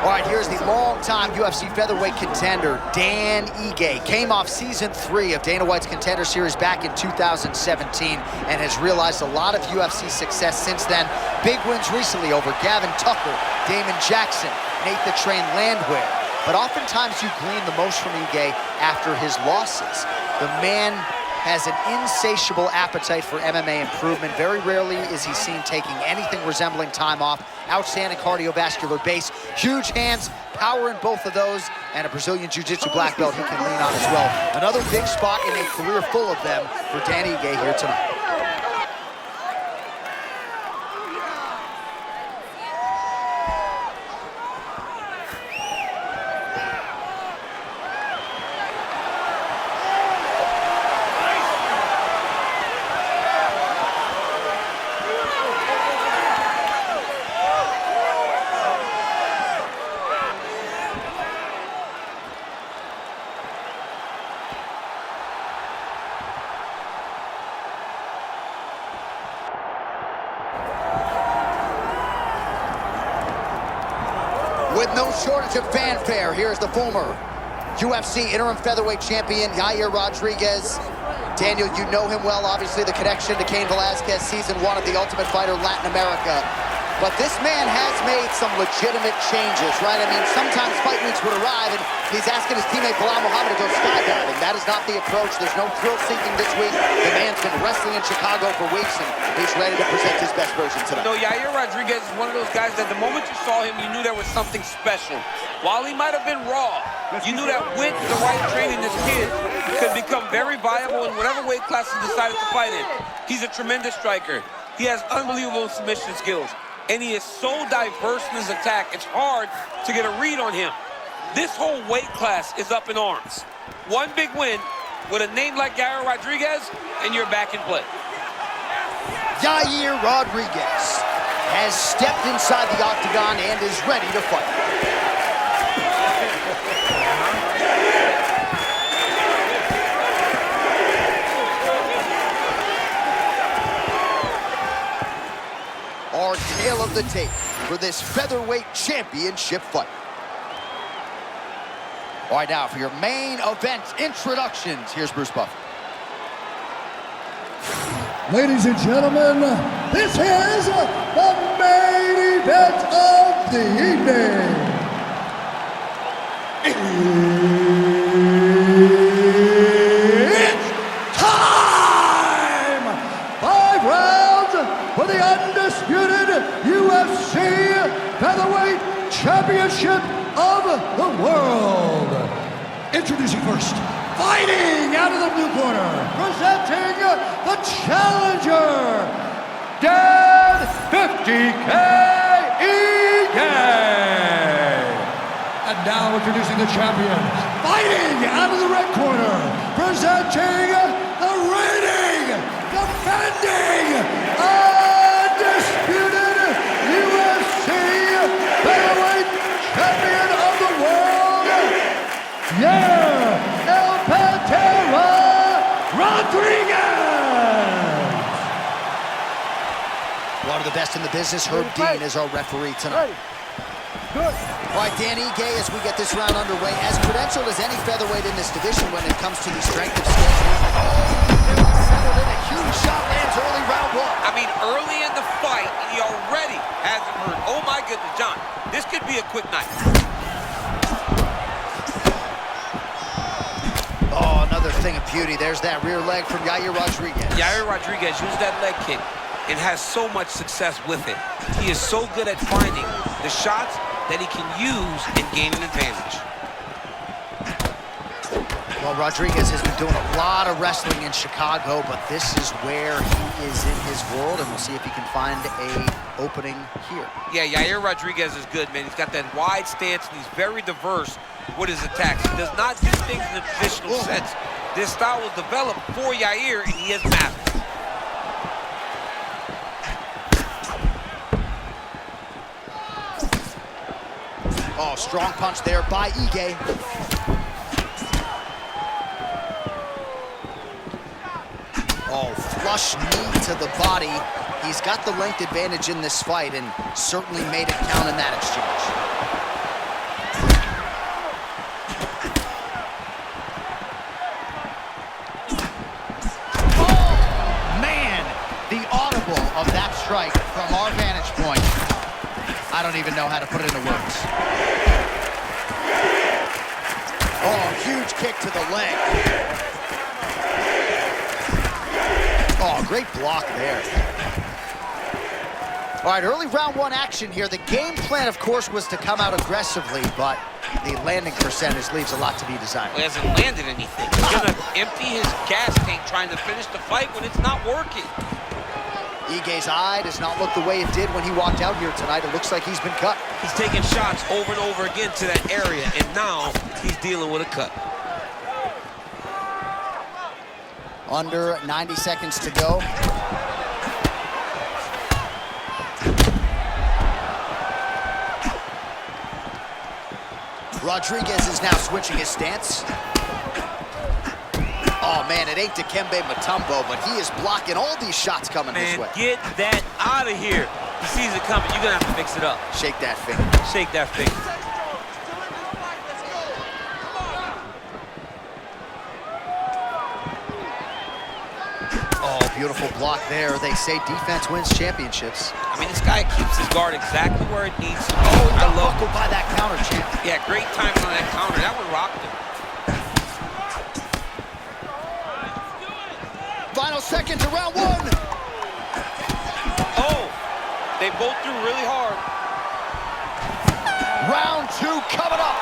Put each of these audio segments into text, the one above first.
All right, here's the longtime UFC featherweight contender, Dan Ige. Came off season 3 of Dana White's Contender Series back in 2017 and has realized a lot of UFC success since then. Big wins recently over Gavin Tucker, Damon Jackson, Nate the Train Landwehr. But oftentimes you glean the most from Ige after his losses. The man has an insatiable appetite for MMA improvement. Very rarely is he seen taking anything resembling time off. Outstanding cardiovascular base, huge hands, power in both of those, and a Brazilian Jiu-Jitsu black belt he can lean on as well. Another big spot in a career full of them for Dan Ige here tonight. With no shortage of fanfare, here's the former UFC interim featherweight champion, Yair Rodriguez. Daniel, you know him well, obviously the connection to Cain Velasquez, season 1 of The Ultimate Fighter Latin America. But this man has made some legitimate changes, right? I mean, sometimes fight weeks would arrive and he's asking his teammate Bilal Muhammad to go skydiving. That is not the approach. There's no thrill-seeking this week. The man's been wrestling in Chicago for weeks and he's ready to present his best version tonight. No, Yair Rodriguez is one of those guys that the moment you saw him, you knew there was something special. While he might have been raw, you knew that with the right training, this kid could become very viable in whatever weight class he decided to fight in. He's a tremendous striker. He has unbelievable submission skills. And he is so diverse in his attack, it's hard to get a read on him. This whole weight class is up in arms. One big win with a name like Yair Rodriguez, and you're back in play. Yair Rodriguez has stepped inside the octagon and is ready to fight. Our tale of the tape for this featherweight championship fight. All right, now for your main event introductions, here's Bruce Buffer. Ladies and gentlemen, this is the main event of the evening. It's time! 5 rounds for the undisputed UFC Featherweight Championship of the world. Introducing first, fighting out of the blue corner, presenting the challenger, Dan 50K Ige. And now introducing the champion, fighting out of the red corner, presenting the reigning, defending, undisputed UFC Featherweight Champion of the world, Yair Rodriguez! One of the best in the business, Herb Dean, is our referee tonight. Good. All right, Dan Ige, as we get this round underway, as credentialed as any featherweight in this division when it comes to the strength of schedule. Oh, settled in, a huge shot lands early round 1. I mean, early in the fight, he already has him hurt. Oh my goodness, John, this could be a quick night. Oh, another thing of beauty. There's that rear leg from Yair Rodriguez. Yair Rodriguez used that leg kick and has so much success with it. He is so good at finding the shots that he can use and gain an advantage. Well, Rodriguez has been doing a lot of wrestling in Chicago, but this is where he is in his world, and we'll see if he can find a opening here. Yeah, Yair Rodriguez is good, man. He's got that wide stance, and he's very diverse with his attacks. He does not do things in the traditional sense. This style was developed for Yair, and he has mastered it. Oh, strong punch there by Ige. Oh, flush knee to the body. He's got the length advantage in this fight and certainly made it count in that exchange. strike from our vantage point. I don't even know how to put it into words. Oh, huge kick to the leg. Oh, great block there. All right, early round one action here. The game plan, of course, was to come out aggressively, but the landing percentage leaves a lot to be desired. Well, he hasn't landed anything. He's gonna empty his gas tank trying to finish the fight when it's not working. Ige's eye does not look the way it did when he walked out here tonight. It looks like he's been cut. He's taking shots over and over again to that area, and now he's dealing with a cut. Under 90 seconds to go. Rodriguez is now switching his stance. Oh, man, it ain't Dikembe Mutombo, but he is blocking all these shots coming his way. Get that out of here. He sees it coming. You're going to have to mix it up. Shake that finger. Shake that finger. Oh, beautiful block there. They say defense wins championships. I mean, this guy keeps his guard exactly where it needs to be. Oh, got buckled by that counter, champ. Yeah, great timing on that counter. That one rocked him. Final seconds of round one. Oh, they both threw really hard. Round two coming up.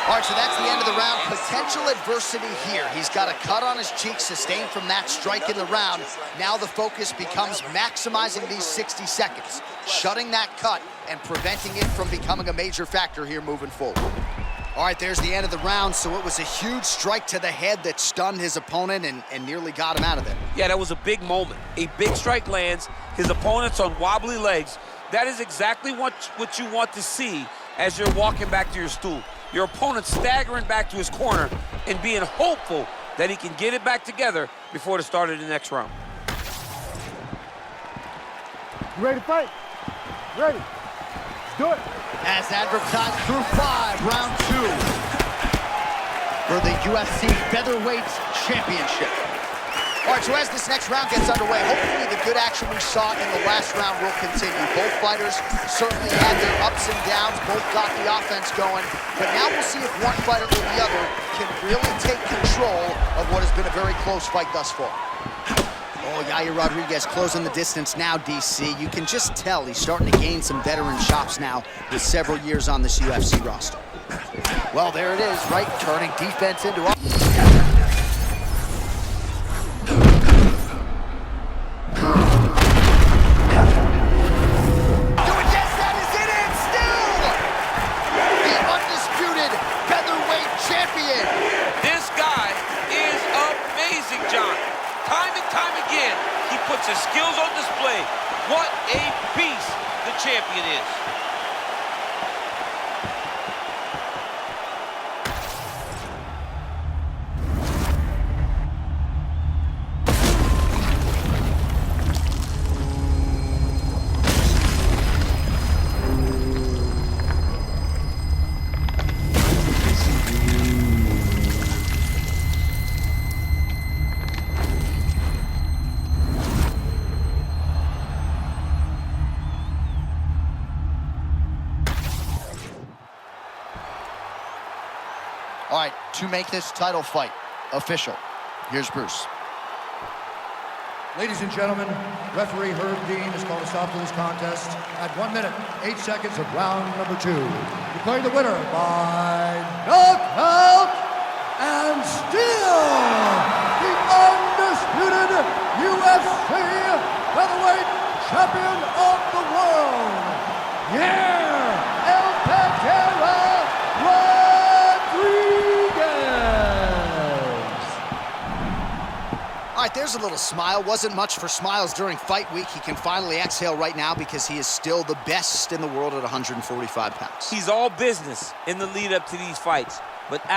All right, so that's the end of the round. Potential adversity here. He's got a cut on his cheek sustained from that strike in the round. Now the focus becomes maximizing these 60 seconds, shutting that cut and preventing it from becoming a major factor here moving forward. All right, there's the end of the round. So it was a huge strike to the head that stunned his opponent and nearly got him out of there. Yeah, that was a big moment. A big strike lands. His opponent's on wobbly legs. That is exactly what you want to see as you're walking back to your stool. Your opponent staggering back to his corner and being hopeful that he can get it back together before the start of the next round. You ready to fight? Ready. Let's do it. As advertised through 5, round 2 for the UFC Featherweight Championship. All right, so as this next round gets underway, hopefully the good action we saw in the last round will continue. Both fighters certainly had their ups and downs, both got the offense going, but now we'll see if one fighter or the other can really take control of what has been a very close fight thus far. Oh, Yair Rodriguez closing the distance now, DC. You can just tell he's starting to gain some veteran chops now with several years on this UFC roster. Well, there it is, right? Turning defense into offense. His skills on display. What a beast the champion is. All right, to make this title fight official, here's Bruce. Ladies and gentlemen, referee Herb Dean has called a stop to this contest at 1 minute, 8 seconds of round number 2. Declaring the winner by knockout and still the undisputed UFC Featherweight Champion of the world, Yair All right, there's a little smile. Wasn't much for smiles during fight week. He can finally exhale right now because he is still the best in the world at 145 pounds. He's all business in the lead up to these fights, but